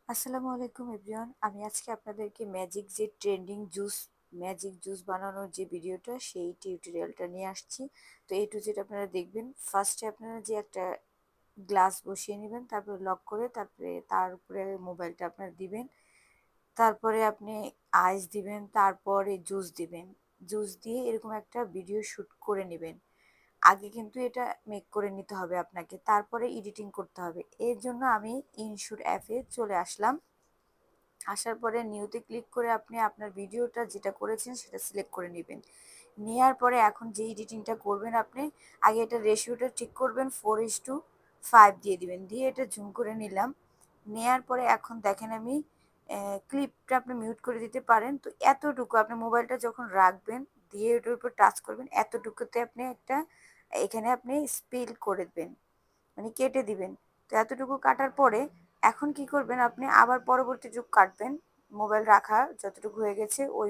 আসসালামু আলাইকুম এভরিওয়ান। আমি আজকে আপনাদেরকে ম্যাজিক জুস বানানোর যে ভিডিওটা সেই টিউটোরিয়ালটা নিয়ে আসছি। তো A to Z আপনারা দেখবেন। ফার্স্টে আপনারা যে একটা গ্লাস বসিয়ে নেবেন, তারপরে লক করে তারপরে তার উপরে মোবাইলটা আপনার দিবেন। তারপরে আপনি আইস দিবেন, তারপরে জুস দিবেন। জুস দিয়ে এরকম একটা ভিডিও শুট করে নেবেন। আগে কিন্তু এটা মেক করে নিতে হবে আপনাকে, তারপরে এডিটিং করতে হবে। এর জন্য আমি ইনশুট অ্যাপে চলে আসলাম। আসার পরে নিউতে ক্লিক করে আপনি আপনার ভিডিওটা যেটা করেছেন সেটা সিলেক্ট করে নেবেন। নেওয়ার পরে এখন যে এডিটিংটা করবেন আপনি আগে এটা রেশিওটা ঠিক করবেন, 4:5 দিয়ে দিবেন, দিয়ে এটা জুম করে নিলাম। নেয়ার পরে এখন দেখেন আমি ক্লিপটা আপনি মিউট করে দিতে পারেন। তো এতটুকু আপনি মোবাইলটা যখন রাখবেন, দিয়ে ওটার উপর টাচ করবেন, এতটুকুতে আপনি একটা এখানে আপনি স্পিল করে দেবেন, মানে কেটে দিবেন। তো এতটুকু কাটার পরে এখন কি করবেন, আপনি আবার পরবর্তী যুগ কাটবেন। মোবাইল রাখা যতটুকু হয়ে গেছে ওই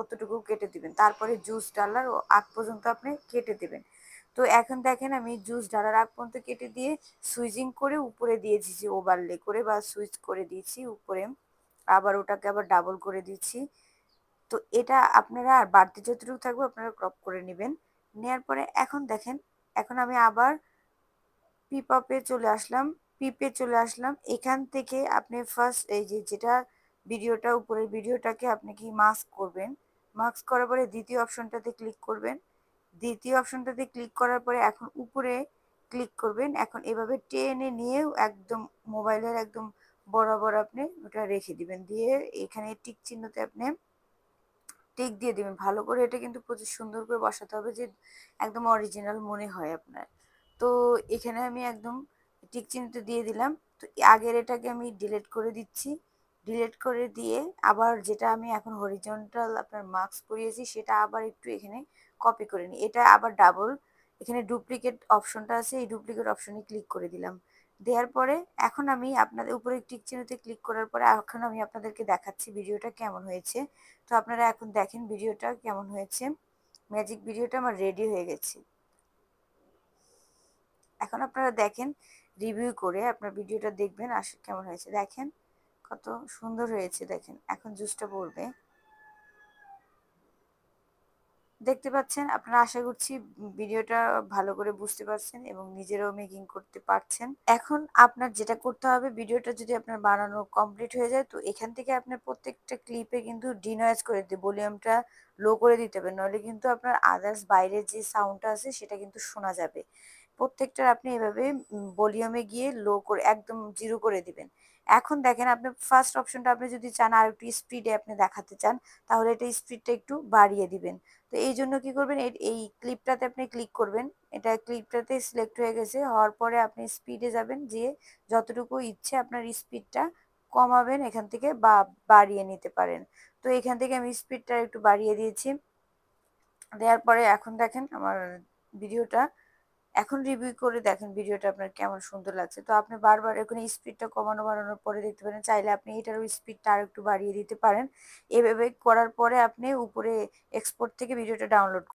অতটুকু কেটে দিবেন, তারপরে জুস ডালার আগ পর্যন্ত আপনি কেটে দিবেন। তো এখন দেখেন আমি জুস ডালার আগ পর্যন্ত কেটে দিয়ে সুইচিং করে উপরে দিয়েছি, যে ওভারলে করে বা সুইচ করে দিয়েছি উপরে, আবার ওটাকে আবার ডাবল করে দিচ্ছি। তো এটা আপনারা আর বাড়তি যতটুকু থাকবে আপনারা ক্রপ করে নেবেন। নেয়ার পরে এখন দেখেন, এখন আমি আবার পিপআপে চলে আসলাম, পিপে চলে আসলাম। এখান থেকে আপনি ফার্স্ট এই যে যেটা ভিডিওটা উপরের ভিডিওটাকে আপনি কি মাস্ক করবেন, মাস্ক করার পরে দ্বিতীয় অপশনটাতে ক্লিক করবেন। দ্বিতীয় অপশনটাতে ক্লিক করার পরে এখন উপরে ক্লিক করবেন। এখন এভাবে টেনে নিয়েও একদম মোবাইলের একদম বরাবর আপনি ওটা রেখে দিবেন, দিয়ে এখানে টিক চিহ্নতে আপনি টিক দিয়ে দিবেন। ভালো করে এটা কিন্তু প্রচুর সুন্দর করে বসাতে হবে, যে একদম অরিজিনাল মনে হয় আপনার। তো এখানে আমি একদম টিক চিহ্নটা দিয়ে দিলাম। তো আগের এটাকে আমি ডিলিট করে দিচ্ছি। ডিলিট করে দিয়ে আবার যেটা আমি এখন হরিজন্টাল আপনার মার্কস করিয়েছি সেটা আবার একটু এখানে কপি করে নিই। এটা আবার ডাবল, এখানে ডুপ্লিকেট অপশনটা আছে, এই ডুপ্লিকেট অপশনে ক্লিক করে দিলাম। দেওয়ার পরে এখন আমি আপনাদের উপরে টিক চিহ্নতে ক্লিক করার পরে এখন আমি আপনাদেরকে দেখাচ্ছি ভিডিওটা কেমন হয়েছে। তো আপনারা এখন দেখেন ভিডিওটা কেমন হয়েছে। ম্যাজিক ভিডিওটা আমার রেডি হয়ে গেছে। এখন আপনারা দেখেন, রিভিউ করে আপনার ভিডিওটা দেখবেন কেমন হয়েছে। দেখেন কত সুন্দর হয়েছে, দেখেন এখন জুসটা পড়বে। দেখতে পাচ্ছেন আপনারা, আশা করছি ভিডিওটা ভালো করে বুঝতে পারছেন এবং নিজেরাও মেকিং করতে পারছেন। এখন আপনার যেটা করতে হবে, ভিডিওটা যদি আপনার বানানো কমপ্লিট হয়ে যায়, তো এখান থেকে আপনার প্রত্যেকটা ক্লিপে কিন্তু ডিনয়েজ করে দিতে, ভলিউমটা লো করে দিতে হবে, নইলে কিন্তু আপনার আদার্স বাইরের যে সাউন্ডটা আছে সেটা কিন্তু শোনা যাবে। প্রত্যেকটার আপনি এভাবে ভলিউমে গিয়ে লো করে একদম জিরো করে দিবেন। এখন দেখেন আপনি ফার্স্ট অপশনটা আপনি যদি চান আর একটু স্পিডে আপনি দেখাতে চান, তাহলে এটা স্পিডটা একটু বাড়িয়ে দিবেন। তো এই জন্য কি করবেন, এই ক্লিপটাতে আপনি ক্লিক করবেন। এটা ক্লিপটাতে সিলেক্ট হয়ে গেছে, হওয়ার পরে আপনি স্পিডে যাবেন, যে যতটুকু ইচ্ছে আপনার স্পিডটা কমাবেন এখান থেকে বা বাড়িয়ে নিতে পারেন। তো এখান থেকে আমি স্পিডটা একটু বাড়িয়ে দিয়েছি। দেওয়ার পরে এখন দেখেন আমার ভিডিওটা, এখন রিভিউ করে দেখেন ভিডিওটা আপনার কেমন সুন্দর লাগছে। তো আপনি বারবার এখানে স্পিডটা কমানো বাড়ানোর পরে দেখতে পারেন, চাইলে আপনি এটারও স্পিডটা আর একটু বাড়িয়ে দিতে পারেন। এভাবে করার পরে আপনি উপরে এক্সপোর্ট থেকে ভিডিওটা ডাউনলোড